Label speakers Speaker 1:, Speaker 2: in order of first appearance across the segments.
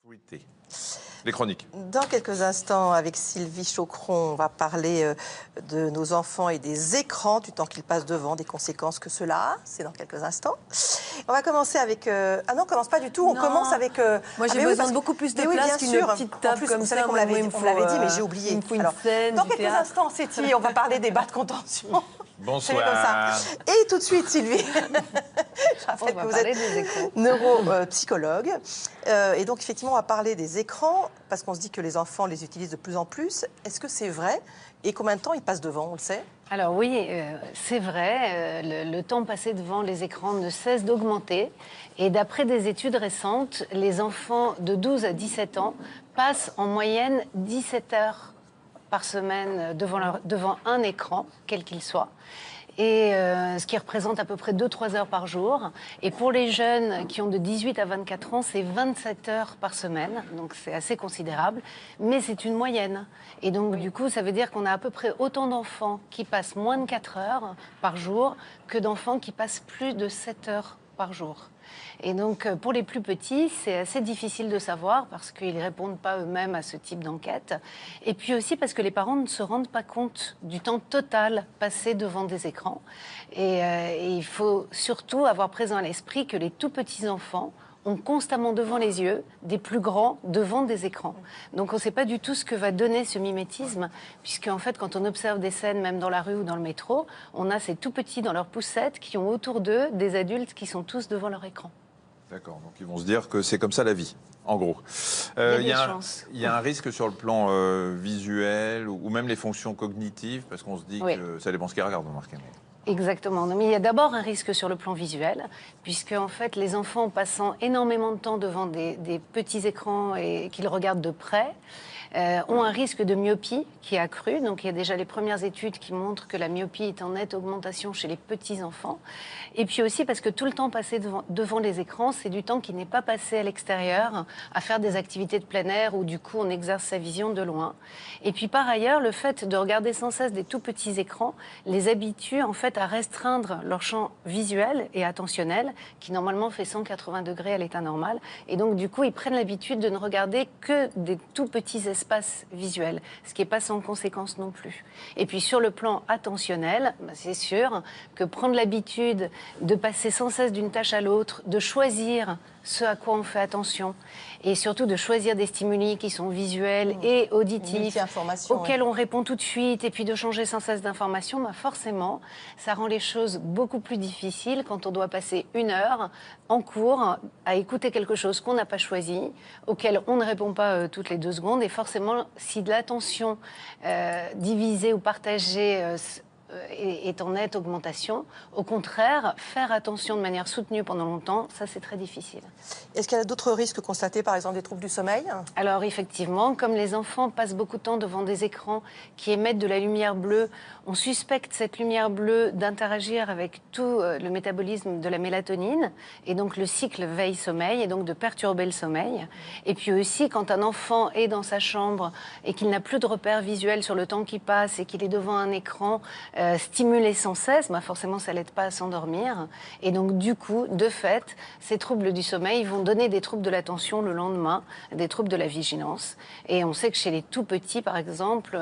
Speaker 1: Tweeté. Les chroniques.
Speaker 2: Dans quelques instants, avec Sylvie Chaucron, on va parler de nos enfants et des écrans, du temps qu'ils passent devant, des conséquences que cela a. C'est dans quelques instants. On va commencer avec... Ah non, on commence pas du tout. On commence avec...
Speaker 3: Moi, j'ai besoin de beaucoup plus de place qu'une petite table comme ça.
Speaker 2: On me l'avait dit, mais j'ai oublié. Alors, dans quelques instants, Séti, on va parler des bas de contention.
Speaker 1: Bonsoir.
Speaker 2: Comme ça. Et tout de suite, Sylvie. Je rappelle que vous êtes neuropsychologue. Et donc, effectivement, on va parler des écrans, parce qu'on se dit que les enfants les utilisent de plus en plus. Est-ce que c'est vrai? Et combien de temps ils passent devant, on le sait?
Speaker 3: Alors oui, c'est vrai. Le temps passé devant les écrans ne cesse d'augmenter. Et d'après des études récentes, les enfants de 12 à 17 ans passent en moyenne 17 heures par semaine devant un écran, quel qu'il soit. Et ce qui représente à peu près 2-3 heures par jour. Et pour les jeunes qui ont de 18 à 24 ans, c'est 27 heures par semaine. Donc c'est assez considérable, mais c'est une moyenne. Et donc du coup, ça veut dire qu'on a à peu près autant d'enfants qui passent moins de 4 heures par jour que d'enfants qui passent plus de 7 heures par jour. Et donc, pour les plus petits, c'est assez difficile de savoir parce qu'ils ne répondent pas eux-mêmes à ce type d'enquête. Et puis aussi parce que les parents ne se rendent pas compte du temps total passé devant des écrans. Et il faut surtout avoir présent à l'esprit que les tout petits enfants ont constamment devant les yeux des plus grands devant des écrans. Donc on ne sait pas du tout ce que va donner ce mimétisme, puisque en fait, quand on observe des scènes, même dans la rue ou dans le métro, on a ces tout petits dans leurs poussettes qui ont autour d'eux des adultes qui sont tous devant leur écran.
Speaker 1: D'accord, donc ils vont se dire que c'est comme ça la vie, en gros. Il y a un risque sur le plan visuel ou même les fonctions cognitives, parce qu'on se dit que ça dépend ce qu'ils regardent, remarquez.
Speaker 3: Exactement. Mais il y a d'abord un risque sur le plan visuel, puisque en fait, les enfants passant énormément de temps devant des petits écrans et qu'ils regardent de près, ont un risque de myopie qui est accru. Donc il y a déjà les premières études qui montrent que la myopie est en nette augmentation chez les petits-enfants. Et puis aussi parce que tout le temps passé devant les écrans, c'est du temps qui n'est pas passé à l'extérieur, à faire des activités de plein air où du coup on exerce sa vision de loin. Et puis par ailleurs, le fait de regarder sans cesse des tout petits écrans les habitue en fait à restreindre leur champ visuel et attentionnel qui normalement fait 180 degrés à l'état normal. Et donc du coup, ils prennent l'habitude de ne regarder que des tout petits espace visuel, ce qui n'est pas sans conséquence non plus. Et puis sur le plan attentionnel, c'est sûr que prendre l'habitude de passer sans cesse d'une tâche à l'autre, de choisir ce à quoi on fait attention et surtout de choisir des stimuli qui sont visuels et auditifs, auxquels on répond tout de suite et puis de changer sans cesse d'informations, forcément, ça rend les choses beaucoup plus difficiles quand on doit passer une heure en cours à écouter quelque chose qu'on n'a pas choisi, auquel on ne répond pas toutes les 2 secondes. Et forcément, si de l'attention divisée ou partagée est en nette augmentation, au contraire, faire attention de manière soutenue pendant longtemps, ça c'est très difficile.
Speaker 2: Est-ce qu'il y a d'autres risques constatés, par exemple des troubles du sommeil?
Speaker 3: Alors effectivement, comme les enfants passent beaucoup de temps devant des écrans qui émettent de la lumière bleue, on suspecte cette lumière bleue d'interagir avec tout le métabolisme de la mélatonine, et donc le cycle veille-sommeil, et donc de perturber le sommeil. Et puis aussi, quand un enfant est dans sa chambre et qu'il n'a plus de repères visuels sur le temps qui passe et qu'il est devant un écran, stimulé sans cesse, forcément ça l'aide pas à s'endormir. Et donc du coup, de fait, ces troubles du sommeil vont donner des troubles de l'attention le lendemain, des troubles de la vigilance. Et on sait que chez les tout petits, par exemple,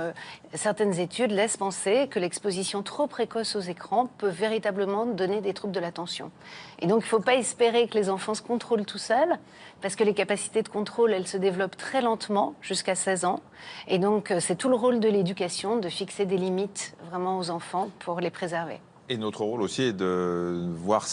Speaker 3: certaines études laissent penser que l'exposition trop précoce aux écrans peut véritablement donner des troubles de l'attention. Et donc il ne faut pas espérer que les enfants se contrôlent tout seuls, parce que les capacités de contrôle, elles se développent très lentement, jusqu'à 16 ans. Et donc c'est tout le rôle de l'éducation, de fixer des limites vraiment aux enfants pour les préserver.
Speaker 1: Et notre rôle aussi est de voir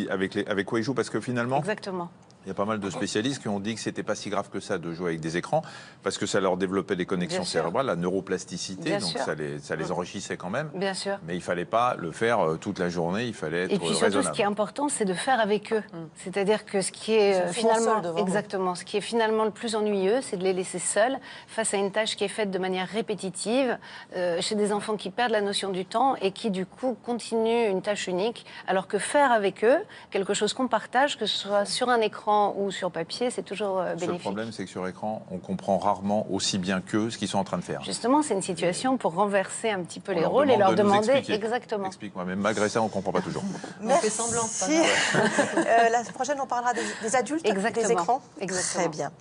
Speaker 1: avec quoi ils jouent, parce que finalement...
Speaker 3: Exactement.
Speaker 1: Il y a pas mal de spécialistes qui ont dit que c'était pas si grave que ça de jouer avec des écrans, parce que ça leur développait des connexions cérébrales, la neuroplasticité, donc ça les enrichissait quand même.
Speaker 3: Bien sûr.
Speaker 1: Mais il fallait pas le faire toute la journée, il fallait être raisonnable.
Speaker 3: Et puis surtout, ce qui est important, c'est de faire avec eux. C'est-à-dire que ce qui est ce qui est finalement le plus ennuyeux, c'est de les laisser seuls face à une tâche qui est faite de manière répétitive, chez des enfants qui perdent la notion du temps et qui du coup continuent une tâche unique, alors que faire avec eux quelque chose qu'on partage, que ce soit sur un écran ou sur papier, c'est toujours bénéfique.
Speaker 1: Le problème, c'est que sur écran, on comprend rarement aussi bien qu'eux ce qu'ils sont en train de faire.
Speaker 3: Justement, c'est une situation pour renverser un petit peu les rôles et leur demander exactement.
Speaker 1: Explique-moi, mais malgré ça, on ne comprend pas toujours.
Speaker 2: Merci. On fait semblant. La prochaine, on parlera des adultes, des écrans.
Speaker 3: Exactement.
Speaker 2: Très bien.